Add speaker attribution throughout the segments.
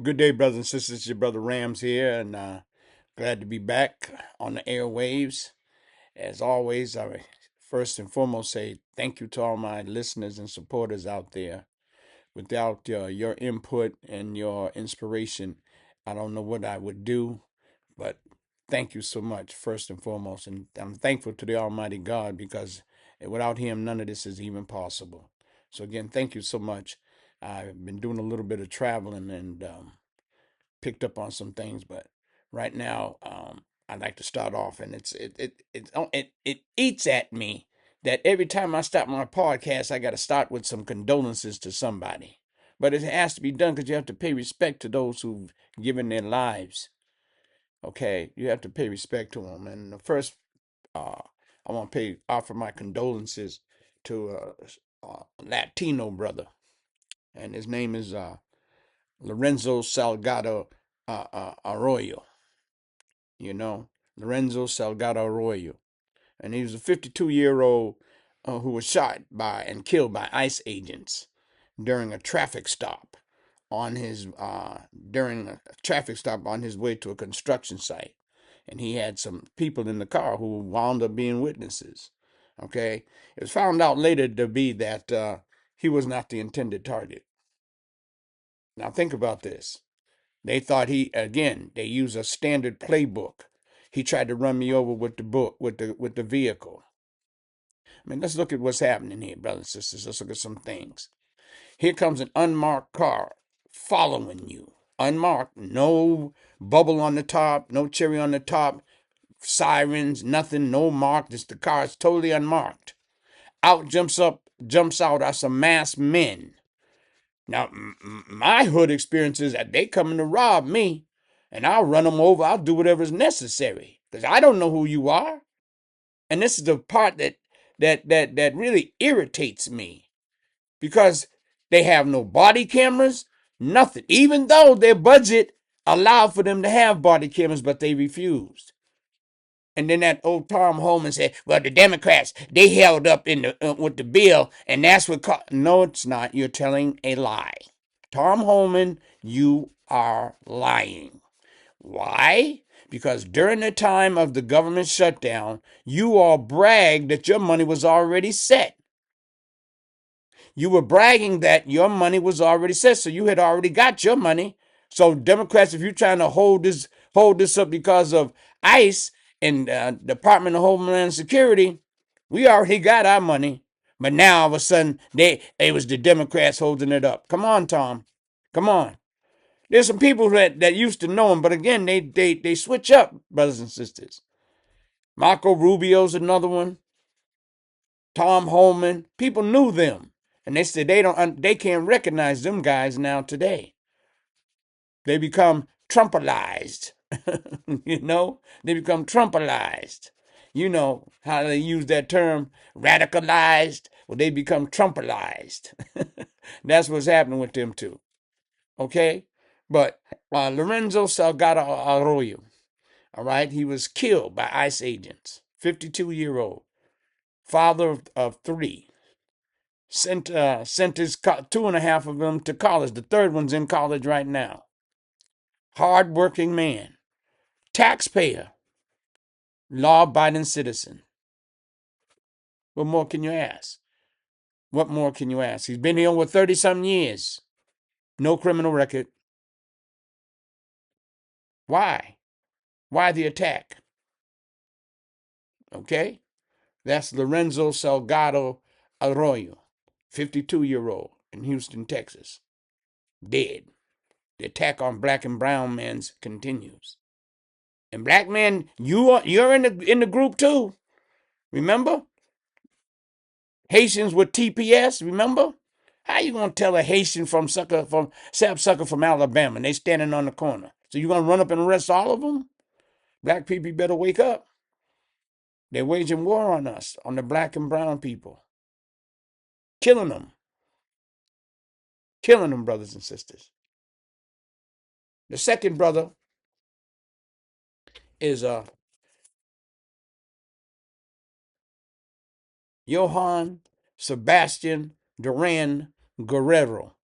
Speaker 1: Good day, brothers and sisters. It's your brother Rams here, and glad to be back on the airwaves. As always, I first and foremost say thank you to all my listeners and supporters out there. Without your input and your inspiration, I don't know what I would do, but thank you so much, first and foremost. And I'm thankful to the Almighty God because without Him, none of this is even possible. So, again, thank you so much. I've been doing a little bit of traveling and picked up on some things, but right now, I'd like to start off, and it eats at me that every time I start my podcast, I got to start with some condolences to somebody. But it has to be done because you have to pay respect to those who've given their lives. Okay, you have to pay respect to them. And the first, I want to offer my condolences to a Latino brother, and his name is Lorenzo Salgado Arroyo. you know, Lorenzo Salgado Arroyo. And he was a 52-year-old who was shot by and killed by ICE agents during a traffic stop on his way to a construction site. And he had some people in the car who wound up being witnesses. Okay, it was found out later to be that he was not the intended target. Now think about this. They thought they use a standard playbook. He tried to run me over with the book, with the vehicle. I mean, let's look at what's happening here, brothers and sisters. Let's look at some things. Here comes an unmarked car following you. Unmarked, no bubble on the top, no cherry on the top, sirens, nothing, no mark. Just the car is totally unmarked. Jumps out are some masked men. Now, my hood experience is that they coming to rob me, and I'll run them over. I'll do whatever's necessary because I don't know who you are. And this is the part that really irritates me because they have no body cameras, nothing. Even though their budget allowed for them to have body cameras, but they refused. And then that old Tom Homan said, "Well, the Democrats they held up in the with the bill, and that's what." No, it's not. You're telling a lie. Tom Homan, you are lying. Why? Because during the time of the government shutdown, you all bragged that your money was already set. You were bragging that your money was already set, so you had already got your money. So Democrats, if you're trying to hold this up because of ICE and Department of Homeland Security, we already got our money. But now all of a sudden, it was the Democrats holding it up. Come on, Tom. Come on. There's some people that used to know him, but again, they switch up, brothers and sisters. Marco Rubio's another one. Tom Homan. People knew them, and they said they can't recognize them guys now today. They become Trumpalized. They become Trumpalized. You know how they use that term, radicalized. Well, they become Trumpalized. That's what's happening with them too. Okay, but Lorenzo Salgado Arroyo. All right, he was killed by ICE agents. 52-year-old father of three. Sent his two and a half of them to college. The third one's in college right now. Hard-working man, taxpayer, law-abiding citizen. What more can you ask? What more can you ask? He's been here over 30-something years. No criminal record. Why? Why the attack? Okay? That's Lorenzo Salgado Arroyo, 52-year-old in Houston, Texas. Dead. The attack on black and brown men continues. And black men, you're in the group too. Remember? Haitians with TPS, remember? How you gonna tell a Haitian from sapsucker from Alabama and they standing on the corner? So you gonna run up and arrest all of them? Black people better wake up. They're waging war on us, on the black and brown people. Killing them. Killing them, brothers and sisters. The second brother is Johann Sebastian Duran Guerrero,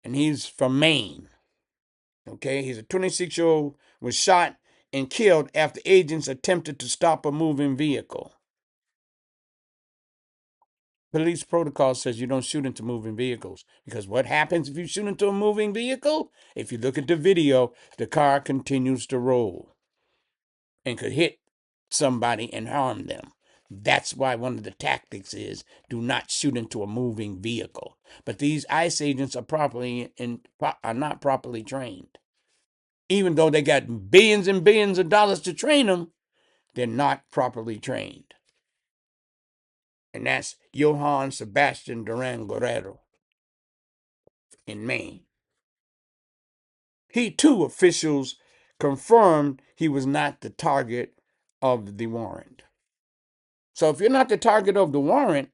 Speaker 1: and he's from Maine. Okay, he's a 26-year-old, was shot and killed after agents attempted to stop a moving vehicle. Police protocol says you don't shoot into moving vehicles, because what happens if you shoot into a moving vehicle? If you look at the video, the car continues to roll and could hit somebody and harm them. That's why one of the tactics is do not shoot into a moving vehicle. But these ICE agents are not properly trained. Even though they got billions and billions of dollars to train them, they're not properly trained. And that's Johann Sebastian Duran Guerrero in Maine. He too, officials confirmed he was not the target of the warrant. So if you're not the target of the warrant,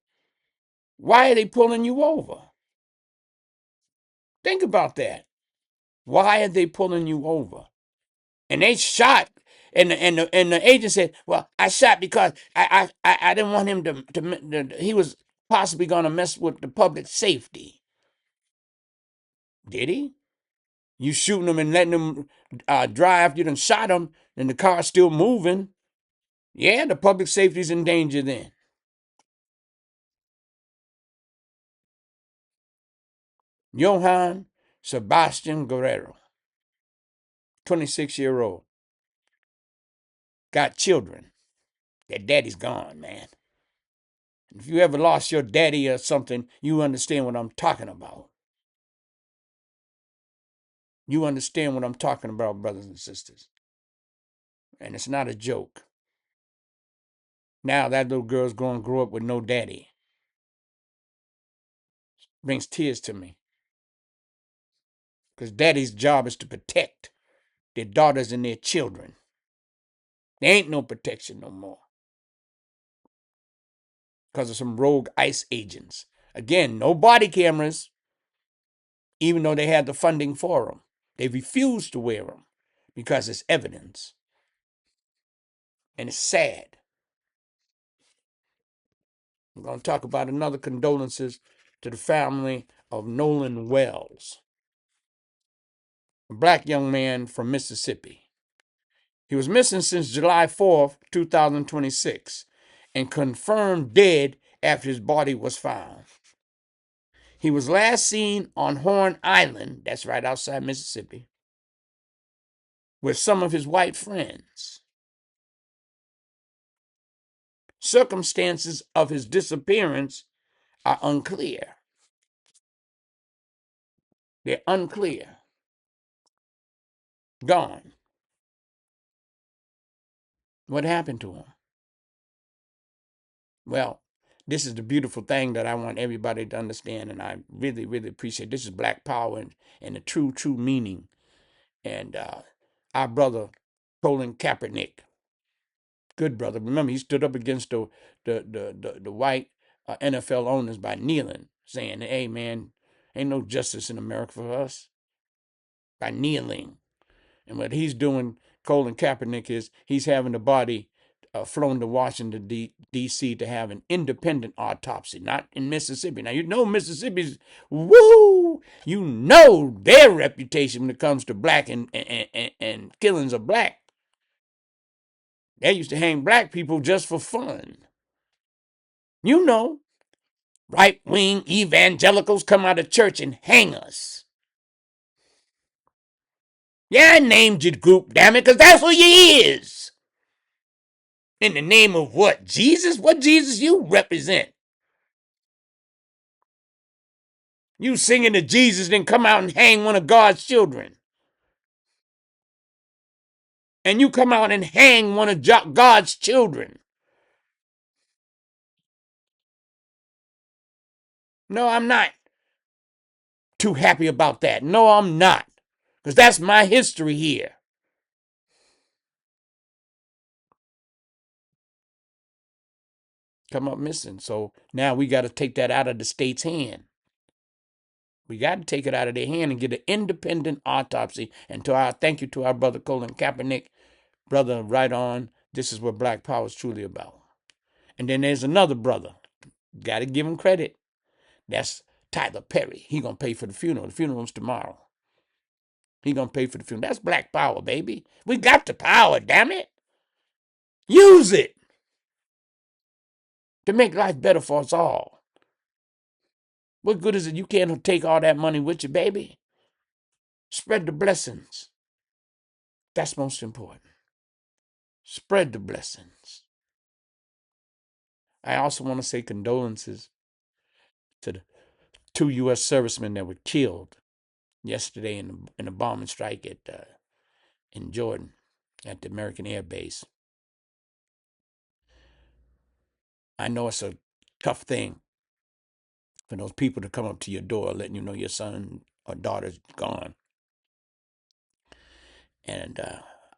Speaker 1: why are they pulling you over? Think about that. Why are they pulling you over? And they shot, and the agent said, "Well, I shot because I didn't want him to he was possibly going to mess with the public safety." Did he? You shooting them and letting them drive? You done shot them, and the car's still moving. Yeah, the public safety's in danger then. Johann Sebastian Guerrero, 26-year-old, got children. Their daddy's gone, man. If you ever lost your daddy or something, you understand what I'm talking about. You understand what I'm talking about, brothers and sisters. And it's not a joke. Now that little girl's going to grow up with no daddy. Brings tears to me. Because daddy's job is to protect their daughters and their children. There ain't no protection no more. Because of some rogue ICE agents. Again, no body cameras, even though they had the funding for them. They refused to wear them because it's evidence. And it's sad. I'm going to talk about another condolences to the family of Nolan Wells, a black young man from Mississippi. He was missing since July 4th, 2026, and confirmed dead after his body was found. He was last seen on Horn Island, that's right outside Mississippi, with some of his white friends. Circumstances of his disappearance are unclear. They're unclear. Gone. What happened to him? Well, this is the beautiful thing that I want everybody to understand, and I really, really appreciate. This is Black Power and the true meaning. And our brother, Colin Kaepernick, good brother. Remember, he stood up against the white NFL owners by kneeling, saying, "Hey, man, ain't no justice in America for us," by kneeling. And what he's doing, Colin Kaepernick, is he's having the body flown to Washington, D.C. to have an independent autopsy, not in Mississippi. Now, you know Mississippi's, woo, you know their reputation when it comes to black and killings of black. They used to hang black people just for fun. You know, right-wing evangelicals come out of church and hang us. Yeah, I named your group, damn it, because that's who you is. In the name of what? Jesus? What Jesus you represent? You singing to Jesus, then come out and hang one of God's children. And you come out and hang one of God's children. No, I'm not too happy about that. No, I'm not. Because that's my history here. Come up missing. So now we got to take that out of the state's hand. We got to take it out of their hand and get an independent autopsy. And thank you to our brother Colin Kaepernick. Brother, right on. This is what Black Power is truly about. And then there's another brother. Got to give him credit. That's Tyler Perry. He going to pay for the funeral. The funeral's tomorrow. He gonna pay for the funeral. That's black power, baby. We got the power, damn it. Use it to make life better for us all. What good is it you can't take all that money with you, baby? Spread the blessings. That's most important. Spread the blessings. I also want to say condolences to the 2 U.S. servicemen that were killed yesterday in a bombing strike in Jordan at the American Air Base. I know it's a tough thing for those people to come up to your door letting you know your son or daughter's gone. And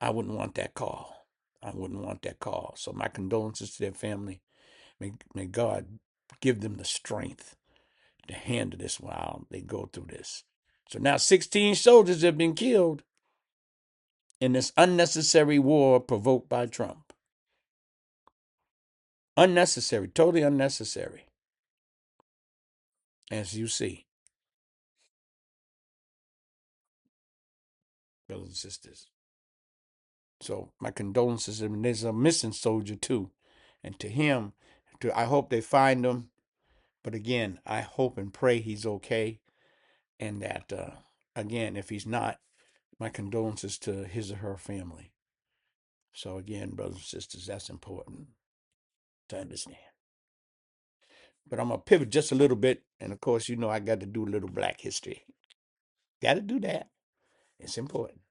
Speaker 1: I wouldn't want that call. I wouldn't want that call. So my condolences to their family. May God give them the strength to handle this while they go through this. So now 16 soldiers have been killed in this unnecessary war provoked by Trump. Unnecessary, totally unnecessary, as you see, brothers and sisters. So my condolences, and there's a missing soldier too. And to him, I hope they find him. But again, I hope and pray he's okay. And that, again, if he's not, my condolences to his or her family. So again, brothers and sisters, that's important to understand. But I'm going to pivot just a little bit. And of course, you know, I got to do a little black history. Got to do that. It's important.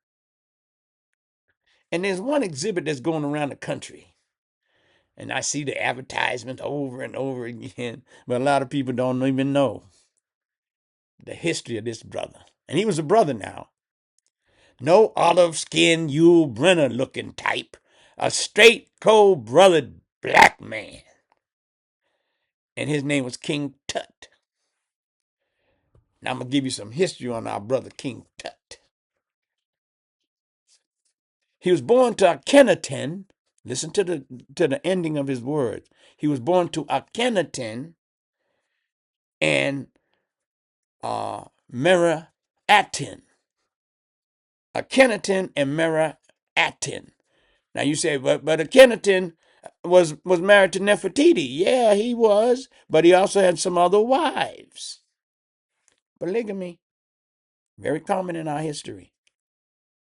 Speaker 1: And there's one exhibit that's going around the country. And I see the advertisements over and over again. But a lot of people don't even know the history of this brother. And he was a brother now. No olive-skinned Yul Brynner looking type. A straight, cold-blooded black man. And his name was King Tut. Now I'm going to give you some history on our brother King Tut. He was born to Akhenaten. Listen to the ending of his words. He was born to Akhenaten and Merah-Aten. Akhenaten and Merah-Aten. Now you say, but Akhenaten was married to Nefertiti. Yeah, he was, but he also had some other wives. Polygamy, very common in our history.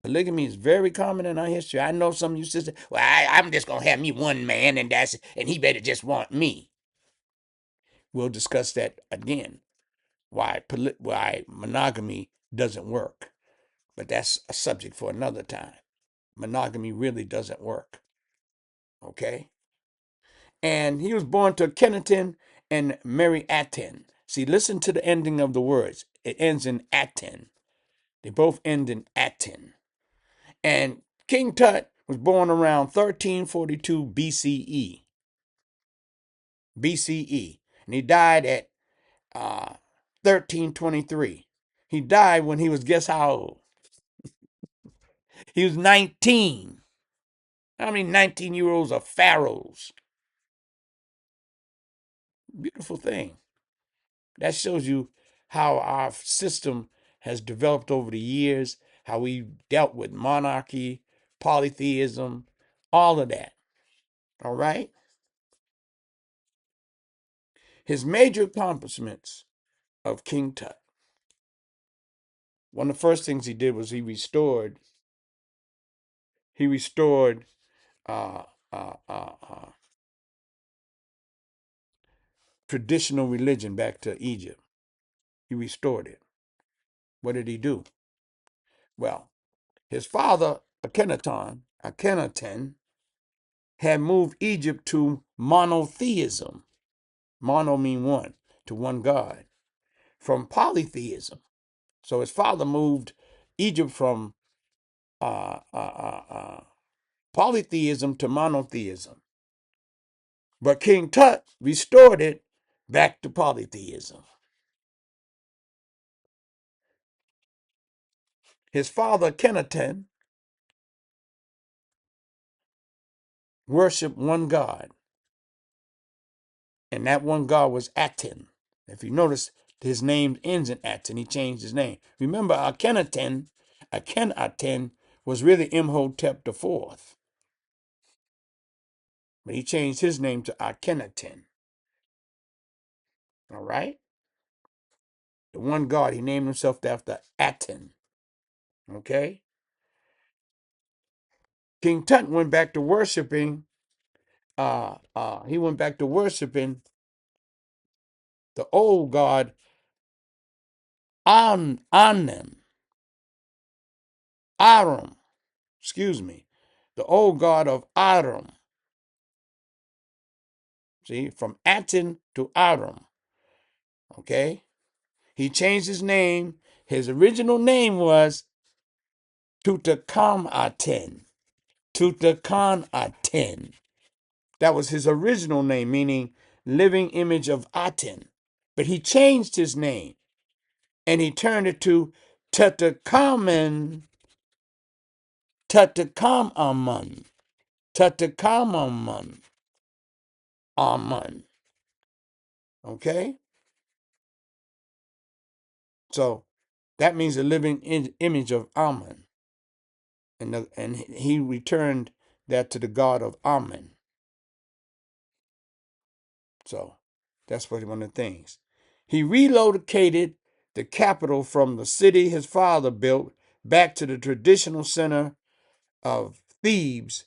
Speaker 1: Polygamy is very common in our history. I know some of you sisters, well, I'm just going to have me one man and he better just want me. We'll discuss that again, why monogamy doesn't work. But that's a subject for another time. Monogamy really doesn't work. Okay? And he was born to Akhenaten and Merah-Aten. See, listen to the ending of the words. It ends in Aten. They both end in Aten. And King Tut was born around 1342 BCE. BCE. And he died at 1323. He died when he was, guess how old? He was 19. How many 19-year-olds are pharaohs? Beautiful thing. That shows you how our system has developed over the years, how we dealt with monarchy, polytheism, all of that. All right? His major accomplishments of King Tut. One of the first things he did was he restored uh, uh, uh, uh, traditional religion back to Egypt. He restored it. What did he do? Well, his father, Akhenaten, had moved Egypt to monotheism. Mono mean one, to one God, from polytheism. So his father moved Egypt from polytheism to monotheism. But King Tut restored it back to polytheism. His father, Akhenaten, worshiped one God, and that one God was Aten. If you notice, his name ends in Aten. He changed his name. Remember, Akhenaten Akhenaten was really Imhotep the fourth, but he changed his name to Akhenaten. All right, the one God, he named himself after Aten. Okay, King Tut went back to worshiping. He went back to worshiping the old god Anem, Aram. Excuse me, the old god of Aram. See, from Aten to Aram. Okay, he changed his name. His original name was Tutankhamun. Tutankhamun. That was his original name, meaning living image of Aten. But he changed his name and he turned it to Tutankhamun. Tutankhamun. Tutankhamun. Amun. Okay? So that means the living image of Amun. And he returned that to the god of Amun. So that's one of the things. He relocated the capital from the city his father built back to the traditional center of Thebes,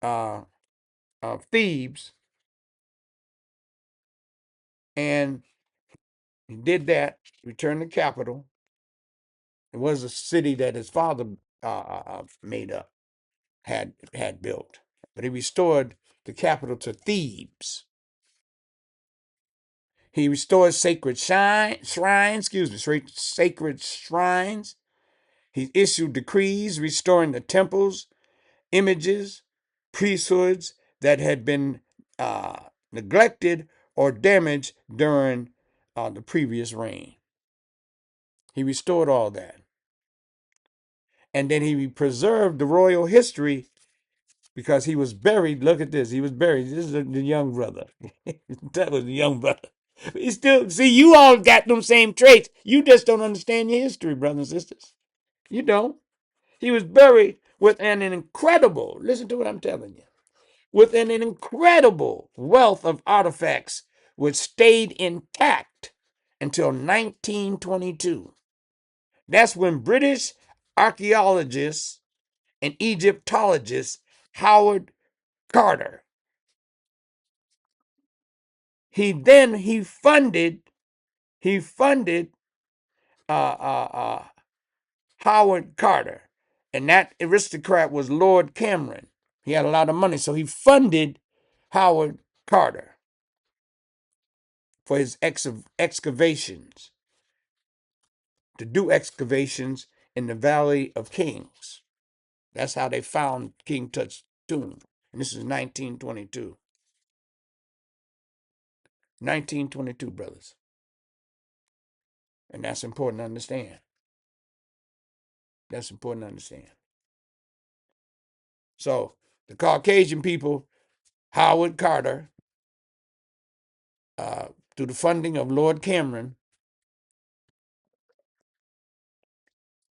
Speaker 1: uh, and he did that. Returned the capital. It was a city that his father made up, had built, but he restored the capital to Thebes. He restored sacred shrines. Sacred shrines. He issued decrees restoring the temples, images, priesthoods that had been neglected or damaged during the previous reign. He restored all that. And then he preserved the royal history because he was buried. Look at this. He was buried. This is the young brother. That was the young brother. He still, see, you all got them same traits. You just don't understand your history, brothers and sisters. You don't. He was buried with an incredible, listen to what I'm telling you, with an incredible wealth of artifacts which stayed intact until 1922. That's when British archaeologist and Egyptologist Howard Carter, he funded uh, uh, uh, Howard Carter, and that aristocrat was Lord Cameron. He had a lot of money, so he funded Howard Carter for his excavations, to do excavations in the Valley of Kings. That's how they found King Tut's tomb. And this is 1922. 1922, brothers. And that's important to understand. That's important to understand. So the Caucasian people, Howard Carter, through the funding of Lord Cameron,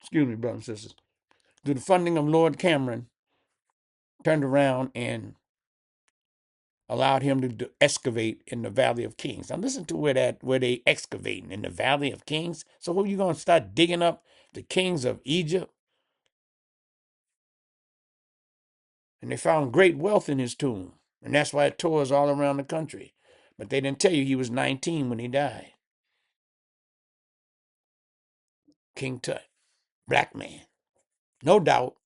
Speaker 1: excuse me, brothers and sisters, through the funding of Lord Cameron, turned around and allowed him to excavate in the Valley of Kings. Now listen to where they excavating in the Valley of Kings. So who are you going to start digging up the kings of Egypt? And they found great wealth in his tomb. And that's why it tours all around the country. But they didn't tell you he was 19 when he died. King Tut, black man. No doubt.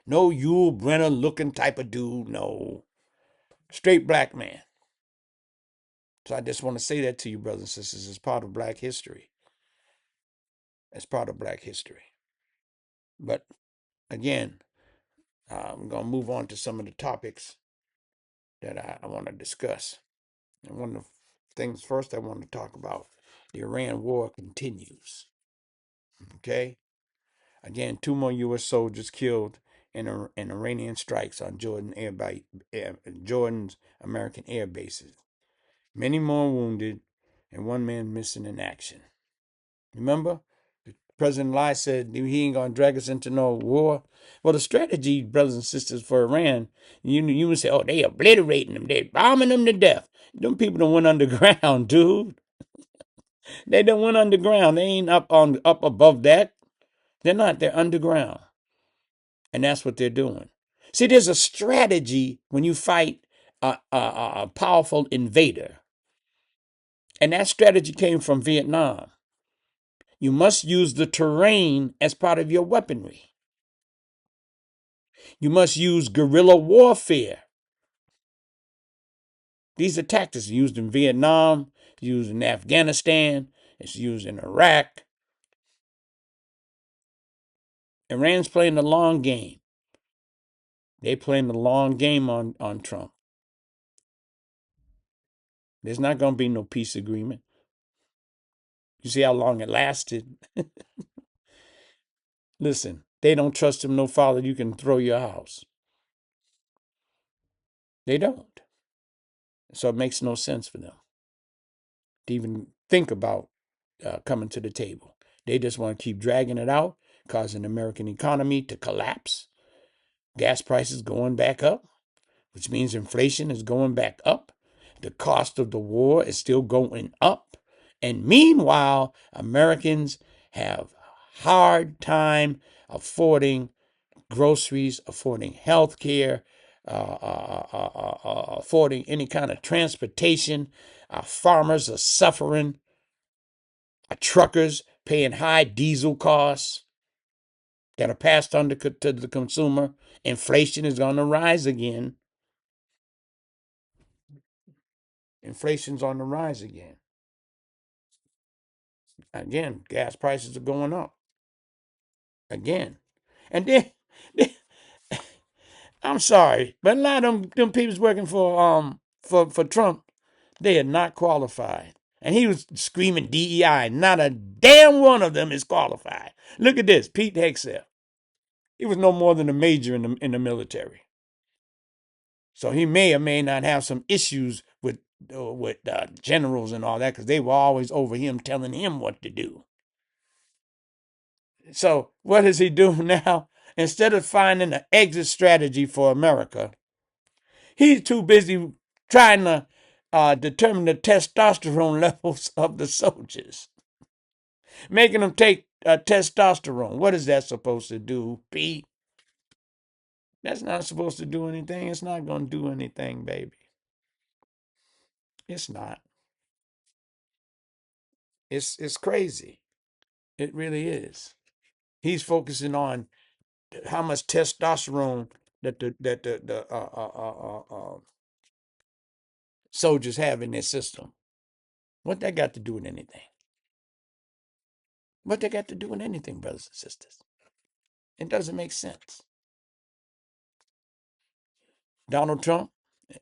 Speaker 1: No Yul Brenner looking type of dude. No. Straight black man. So I just want to say that to you, brothers and sisters, as part of black history. As part of black history. But again, I'm going to move on to some of the topics that I want to discuss. And one of the things first I want to talk about, the Iran war continues. Okay? Again, 2 more U.S. soldiers killed in Iranian strikes on Jordan's American air bases. Many more wounded and 1 man missing in action. Remember, President Lai said he ain't gonna drag us into no war. Well, the strategy, brothers and sisters, for Iran, you would say, oh, they obliterating them, they bombing them to death. Them people don't went underground, dude. They don't went underground. They ain't up above that. They're not. They're underground, and that's what they're doing. See, there's a strategy when you fight a powerful invader, and that strategy came from Vietnam. You must use the terrain as part of your weaponry. You must use guerrilla warfare. These are tactics used in Vietnam, used in Afghanistan, it's used in Iraq. Iran's playing the long game. They playing the long game on Trump. There's not going to be no peace agreement. You see how long it lasted? Listen, they don't trust him no farther. You can throw your house. They don't. So it makes no sense for them to even think about coming to the table. They just want to keep dragging it out, causing the American economy to collapse. Gas prices going back up, which means inflation is going back up. The cost of the war is still going up. And meanwhile, Americans have a hard time affording groceries, affording health care, affording any kind of transportation. Our farmers are suffering. Our truckers paying high diesel costs that are passed on to the consumer. Inflation is going to rise again. Inflation's on the rise again. Again, gas prices are going up. Again. And then, I'm sorry, but a lot of them people's working for Trump, they are not qualified. And he was screaming DEI. Not a damn one of them is qualified. Look at this, Pete Hegseth. He was no more than a major in the military. So he may or may not have some issues with generals and all that, because they were always over him telling him what to do. So what does he do now? Instead of finding an exit strategy for America, he's too busy trying to determine the testosterone levels of the soldiers, making them take testosterone. What is that supposed to do, Pete? That's not supposed to do anything. It's not going to do anything, baby. It's not. It's crazy. It really is. He's focusing on how much testosterone that the soldiers have in their system. What that got to do with anything? What that got to do with anything, brothers and sisters? It doesn't make sense. Donald Trump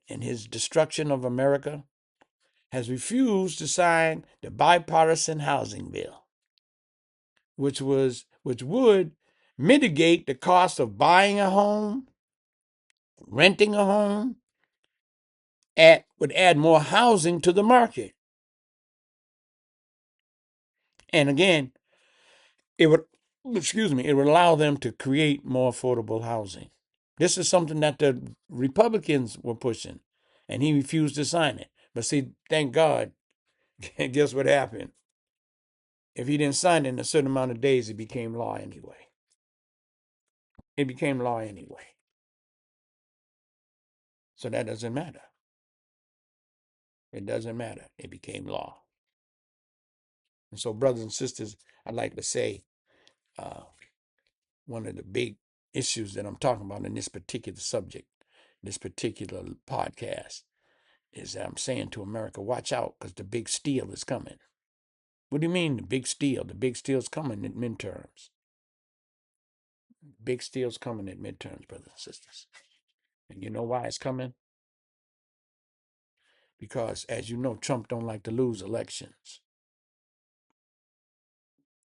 Speaker 1: and his destruction of America has refused to sign the bipartisan housing bill, which would mitigate the cost of buying a home, renting a home, would add more housing to the market. And again, it would it would allow them to create more affordable housing. This is something that the Republicans were pushing, and he refused to sign it. But see, thank God, guess what happened? If he didn't sign it in a certain amount of days, it became law anyway. It became law anyway. So that doesn't matter. It doesn't matter. It became law. And so, brothers and sisters, I'd like to say one of the big issues that I'm talking about in this particular subject, this particular podcast, is that I'm saying to America, watch out, because the big steal is coming. What do you mean, the big steal? The big steal's coming at midterms. Big steal's coming at midterms, brothers and sisters. And you know why it's coming? Because, as you know, Trump don't like to lose elections.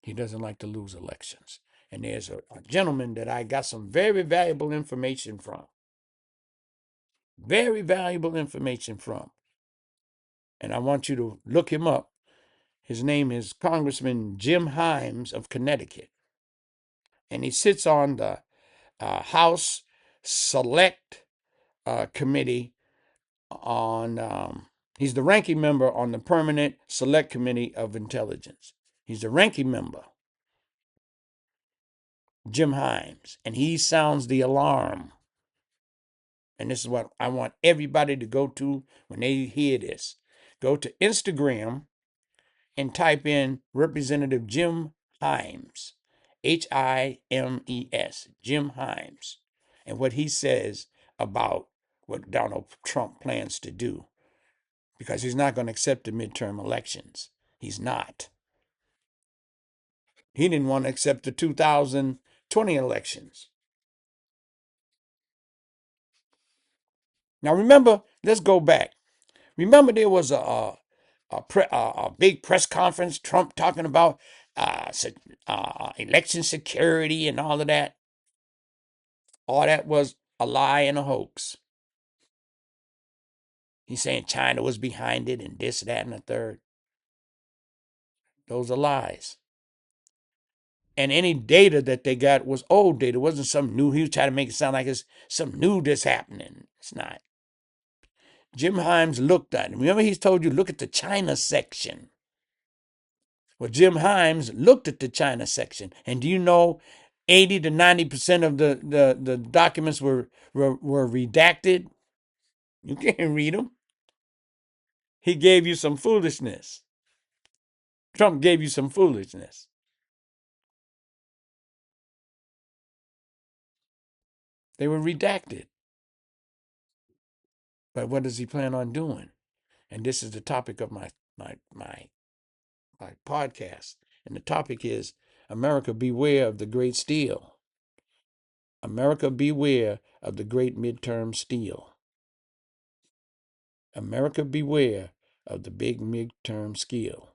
Speaker 1: He doesn't like to lose elections. And there's a gentleman that I got some very valuable information from. Very valuable information from. And I want you to look him up. His name is Congressman Jim Himes of Connecticut. And he sits on the House Select Committee on, he's the ranking member on the Permanent Select Committee of Intelligence. He's the ranking member, Jim Himes, and he sounds the alarm. And this is what I want everybody to go to when they hear this. Go to Instagram and type in Representative Jim Himes, Himes, Jim Himes, and what he says about what Donald Trump plans to do, because he's not going to accept the midterm elections. He's not. He didn't want to accept the 2020 elections. Now remember, let's go back. Remember there was a big press conference, Trump talking about election security and all of that. All that was a lie and a hoax. He's saying China was behind it and this, that, and the third. Those are lies. And any data that they got was old data. It wasn't some new. He was trying to make it sound like it's some new that's happening. It's not. Jim Himes looked at it. Remember, he's told you, look at the China section. Well, Jim Himes looked at the China section. And do you know 80 to 90% of the documents were redacted? You can't read them. He gave you some foolishness. Trump gave you some foolishness. They were redacted. But what does he plan on doing? And this is the topic of my podcast. And the topic is America, beware of the great steal. America, beware of the great midterm steal. America, beware of the big midterm steal.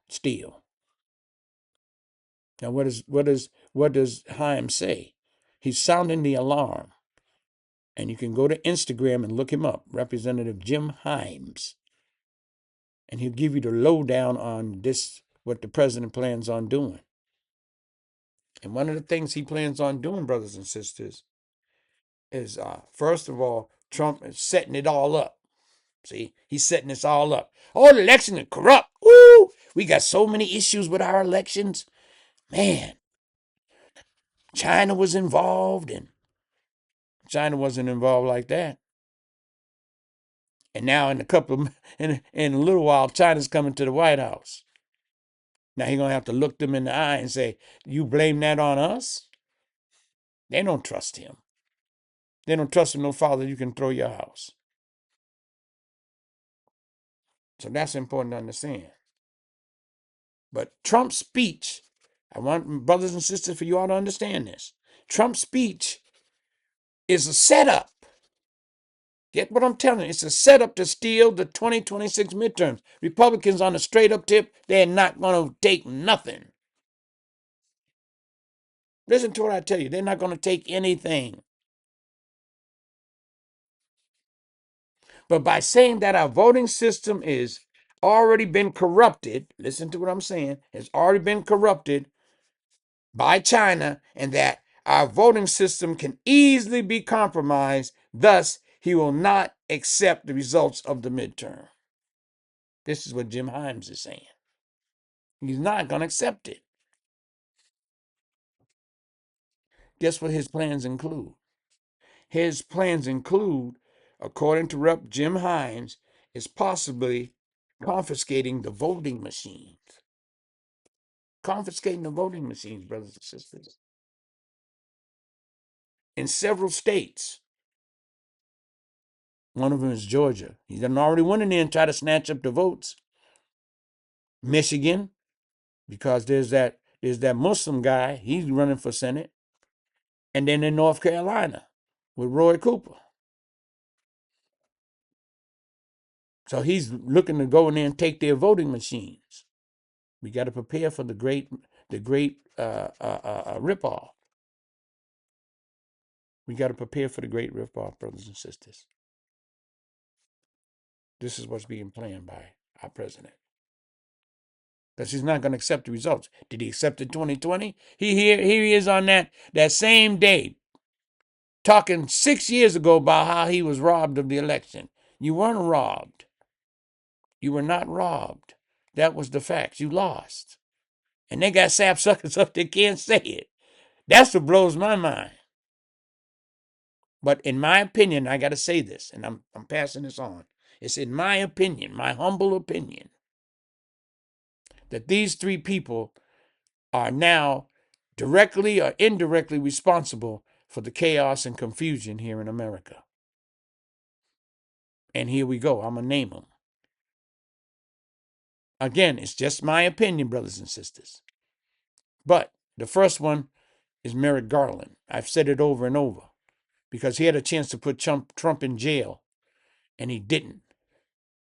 Speaker 1: Now, what does Himes say? He's sounding the alarm. And you can go to Instagram and look him up, Representative Jim Himes. And he'll give you the lowdown on this, what the president plans on doing. And one of the things he plans on doing, brothers and sisters, is first of all, Trump is setting it all up. See, he's setting this all up. Oh, the election is corrupt. Ooh, we got so many issues with our elections. Man, China was involved, and China wasn't involved like that. And now in in a little while, China's coming to the White House. Now he's gonna have to look them in the eye and say, "You blame that on us?" They don't trust him. They don't trust him no farther. You can throw your house. So that's important to understand. But Trump's speech, I want brothers and sisters for you all to understand this. Trump's speech is a setup. Get what I'm telling you? It's a setup to steal the 2026 midterms. Republicans on the straight up tip, they're not going to take nothing. Listen to what I tell you. They're not going to take anything. But by saying that our voting system is already been corrupted, listen to what I'm saying, it's already been corrupted by China, and that our voting system can easily be compromised. Thus, he will not accept the results of the midterm. This is what Jim Himes is saying. He's not going to accept it. Guess what his plans include? His plans include, according to Rep. Jim Himes, is possibly confiscating the voting machines. Confiscating the voting machines, brothers and sisters. In several states, one of them is Georgia. He done already went in there and tried to snatch up the votes. Michigan, because there's that Muslim guy, he's running for Senate. And then in North Carolina with Roy Cooper. So he's looking to go in there and take their voting machines. We got to prepare for the great ripoff. We got to prepare for the great ripoff, brothers and sisters. This is what's being planned by our president. because he's not going to accept the results. Did he accept it 2020? Here he is on that same day, talking 6 years ago about how he was robbed of the election. You weren't robbed. You were not robbed. That was the facts. You lost. And they got sapsuckers up there can't say it. That's what blows my mind. But in my opinion, I got to say this, and I'm passing this on. It's in my opinion, my humble opinion, that these three people are now directly or indirectly responsible for the chaos and confusion here in America. And here we go. I'm going to name them. Again, it's just my opinion, brothers and sisters. But the first one is Merrick Garland. I've said it over and over because he had a chance to put Trump in jail, and he didn't.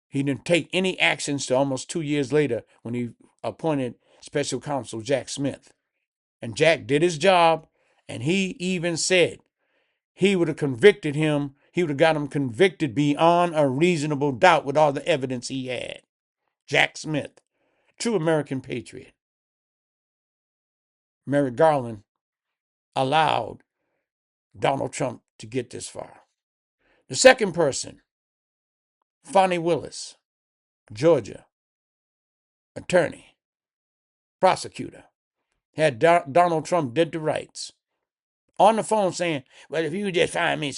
Speaker 1: He didn't take any actions till almost 2 years later when he appointed special counsel Jack Smith. And Jack did his job, and he even said he would have convicted him. He would have got him convicted beyond a reasonable doubt with all the evidence he had. Jack Smith, true American patriot. Merrick Garland allowed Donald Trump to get this far. The second person, Fani Willis, Georgia, attorney, prosecutor, had Donald Trump dead to rights. On the phone saying, well, if you just find me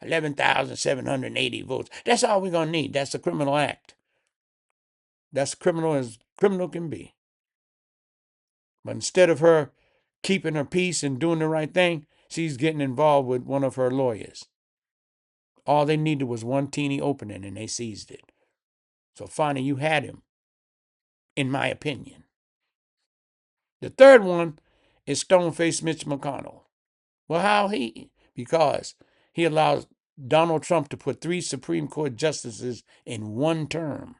Speaker 1: 11,780 votes, that's all we're going to need. That's a criminal act. That's criminal as criminal can be. But instead of her keeping her peace and doing the right thing, she's getting involved with one of her lawyers. All they needed was one teeny opening, and they seized it. So finally, you had him, in my opinion. The third one is Stone-Faced Mitch McConnell. Well, how he? Because he allows Donald Trump to put 3 Supreme Court justices in one term.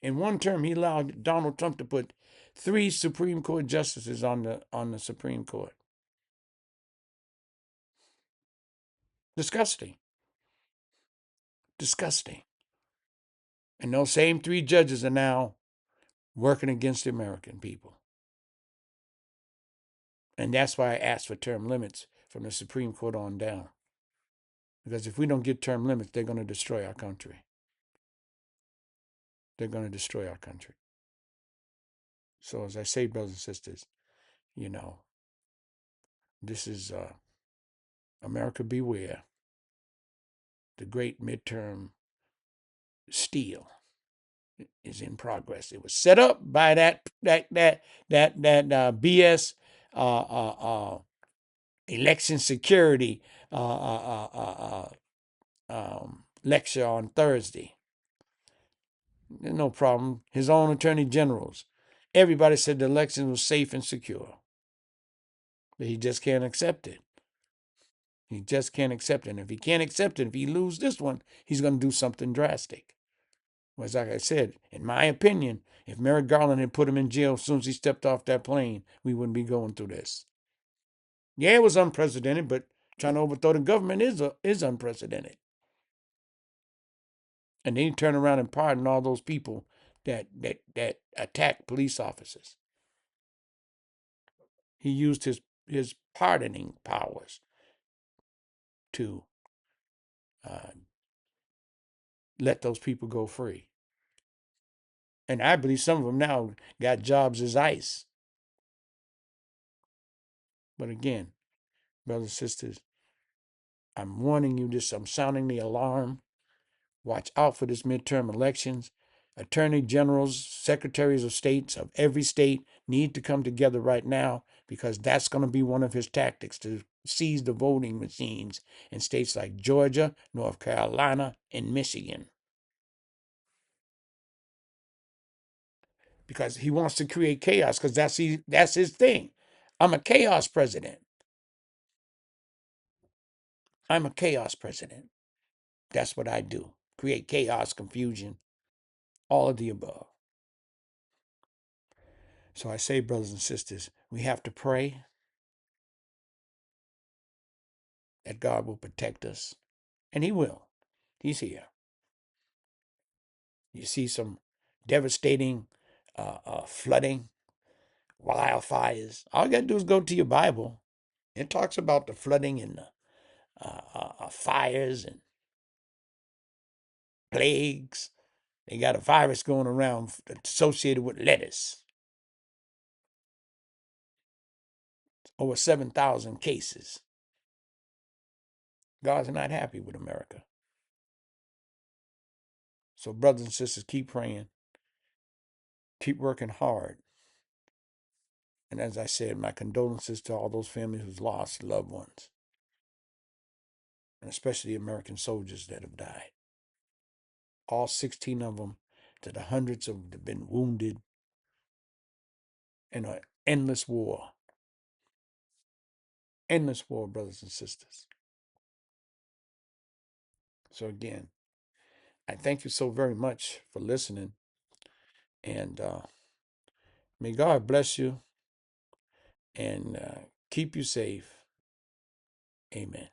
Speaker 1: In one term, he allowed Donald Trump to put 3 Supreme Court justices on the Supreme Court. Disgusting. Disgusting. And those same 3 judges are now working against the American people. And that's why I asked for term limits from the Supreme Court on down. Because if we don't get term limits, they're going to destroy our country. They're going to destroy our country. So as I say, brothers and sisters, this is America beware. The great midterm steal is in progress. It was set up by that BS election security lecture on Thursday. There's no problem. His own attorney generals, everybody said the election was safe and secure, but he just can't accept it. He just can't accept it. And if he can't accept it, if he loses this one, he's going to do something drastic. Whereas, like I said, in my opinion, if Merrick Garland had put him in jail as soon as he stepped off that plane, we wouldn't be going through this. Yeah, it was unprecedented, but trying to overthrow the government is unprecedented. And then he turned around and pardoned all those people that attacked police officers. He used his pardoning powers to let those people go free. And I believe some of them now got jobs as ICE. But again, brothers and sisters, I'm warning you this. I'm sounding the alarm. Watch out for this midterm elections. Attorney generals, secretaries of states of every state need to come together right now because that's going to be one of his tactics to seize the voting machines in states like Georgia, North Carolina, and Michigan. Because he wants to create chaos because that's his thing. I'm a chaos president. I'm a chaos president. That's what I do. Create chaos, confusion, all of the above. So I say, brothers and sisters, we have to pray that God will protect us. And he will. He's here. You see some devastating flooding, wildfires. All you got to do is go to your Bible. It talks about the flooding and the fires and plagues. They got a virus going around associated with lettuce. Over 7,000 cases. God's not happy with America. So, brothers and sisters, keep praying. Keep working hard. And as I said, my condolences to all those families who've lost loved ones, and especially American soldiers that have died. All 16 of them, to the hundreds of them have been wounded in an endless war. Endless war, brothers and sisters. So again, I thank you so very much for listening. And may God bless you and keep you safe. Amen.